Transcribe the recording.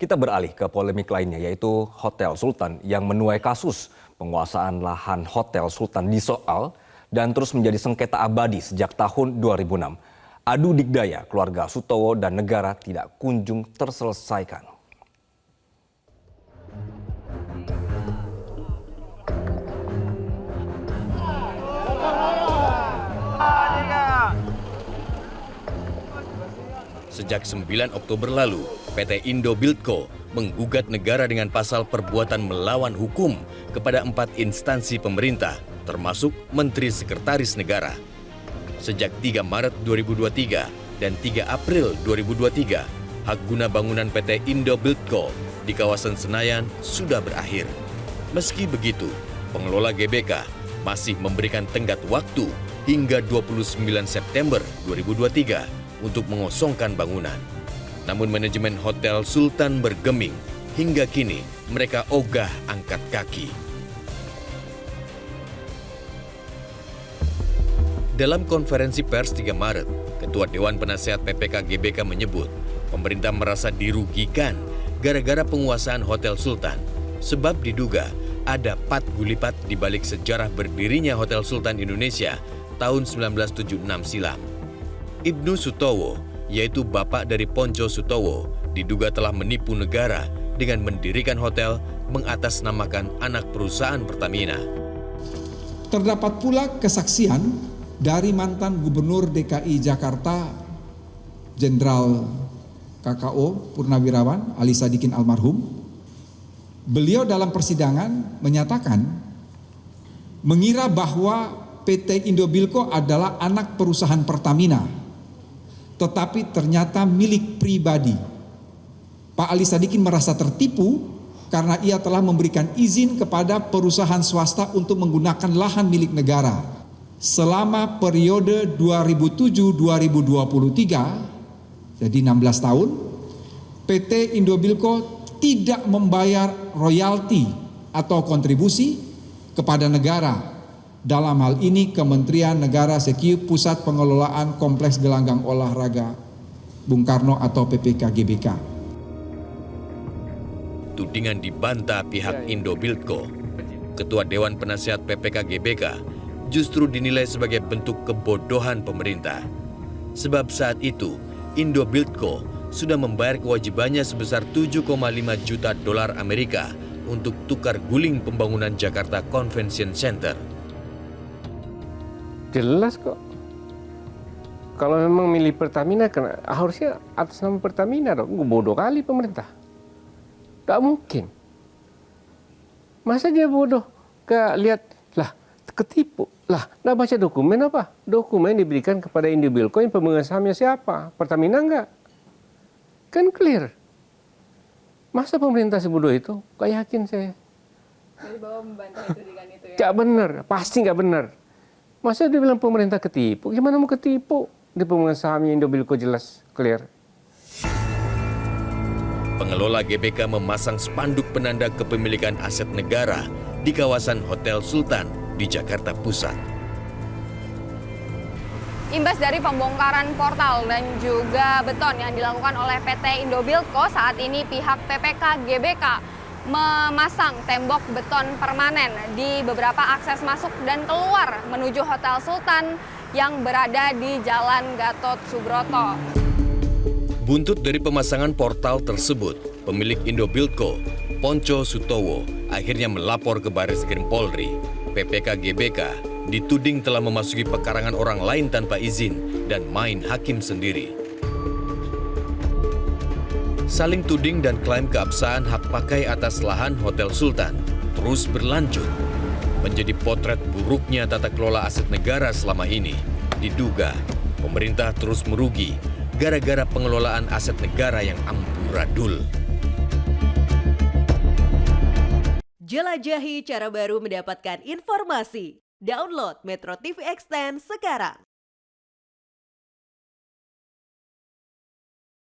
Kita beralih ke polemik lainnya, yaitu Hotel Sultan yang menuai kasus penguasaan lahan Hotel Sultan disoal dan terus menjadi sengketa abadi sejak tahun 2006. Adu dikdaya keluarga Sutowo dan negara tidak kunjung terselesaikan. Sejak 9 Oktober lalu, PT Indo Buildco menggugat negara dengan pasal perbuatan melawan hukum kepada 4 instansi pemerintah, termasuk Menteri Sekretaris Negara. Sejak 3 Maret 2023 dan 3 April 2023, hak guna bangunan PT Indo Buildco di kawasan Senayan sudah berakhir. Meski begitu, pengelola GBK masih memberikan tenggat waktu hingga 29 September 2023 untuk mengosongkan bangunan. Namun manajemen Hotel Sultan bergeming, hingga kini mereka ogah angkat kaki. Dalam konferensi pers 3 Maret, Ketua Dewan Penasehat PPK GBK menyebut pemerintah merasa dirugikan gara-gara penguasaan Hotel Sultan, sebab diduga ada pat gulipat di balik sejarah berdirinya Hotel Sultan Indonesia tahun 1976 silam. Ibnu Sutowo, yaitu bapak dari Ponco Sutowo, diduga telah menipu negara dengan mendirikan hotel mengatasnamakan anak perusahaan Pertamina. Terdapat pula kesaksian dari mantan Gubernur DKI Jakarta, Jenderal KKO Purnawirawan Ali Sadikin almarhum. Beliau dalam persidangan menyatakan mengira bahwa PT Indo Buildco adalah anak perusahaan Pertamina, tetapi ternyata milik pribadi. Pak Ali Sadikin merasa tertipu karena ia telah memberikan izin kepada perusahaan swasta untuk menggunakan lahan milik negara. Selama periode 2007-2023, jadi 16 tahun, PT Indo Buildco tidak membayar royalti atau kontribusi kepada negara. Dalam hal ini Kementerian Negara Sekiu Pusat Pengelolaan Kompleks Gelanggang Olahraga Bung Karno atau PPK GBK. Tudingan dibantah pihak Indo Buildco. Ketua Dewan Penasehat PPK GBK justru dinilai sebagai bentuk kebodohan pemerintah. Sebab saat itu Indo Buildco sudah membayar kewajibannya sebesar 7,5 juta dolar Amerika untuk tukar guling pembangunan Jakarta Convention Center. Jelas kok. Kalau memang milih Pertamina, harusnya atas nama Pertamina dong. Bodoh kali pemerintah. Gak mungkin. Masa dia bodoh? Lihat, ketipu. Nggak baca dokumen apa? Dokumen diberikan kepada Indo Buildco yang pemegang sahamnya siapa? Pertamina enggak? Kan clear. Masa pemerintah sebodoh itu? Gak yakin saya. Jadi bahwa membantah tudingan itu ya? Gak benar, pasti gak benar. Masa dia bilang pemerintah ketipu? Gimana mau ketipu? Di pemegang sahamnya Indo Buildco jelas, clear. Pengelola GBK memasang spanduk penanda kepemilikan aset negara di kawasan Hotel Sultan di Jakarta Pusat. Imbas dari pembongkaran portal dan juga beton yang dilakukan oleh PT Indo Buildco, saat ini pihak PPK GBK memasang tembok beton permanen di beberapa akses masuk dan keluar menuju Hotel Sultan yang berada di Jalan Gatot Subroto. Buntut dari pemasangan portal tersebut, pemilik Indo Buildco, Ponco Sutowo, akhirnya melapor ke Bareskrim Polri. PPK GBK dituding telah memasuki pekarangan orang lain tanpa izin dan main hakim sendiri. Saling tuding dan klaim keabsahan hak pakai atas lahan Hotel Sultan terus berlanjut. Menjadi potret buruknya tata kelola aset negara selama ini. Diduga pemerintah terus merugi gara-gara pengelolaan aset negara yang amburadul. Jelajahi cara baru mendapatkan informasi. Download Metro TV Extend sekarang.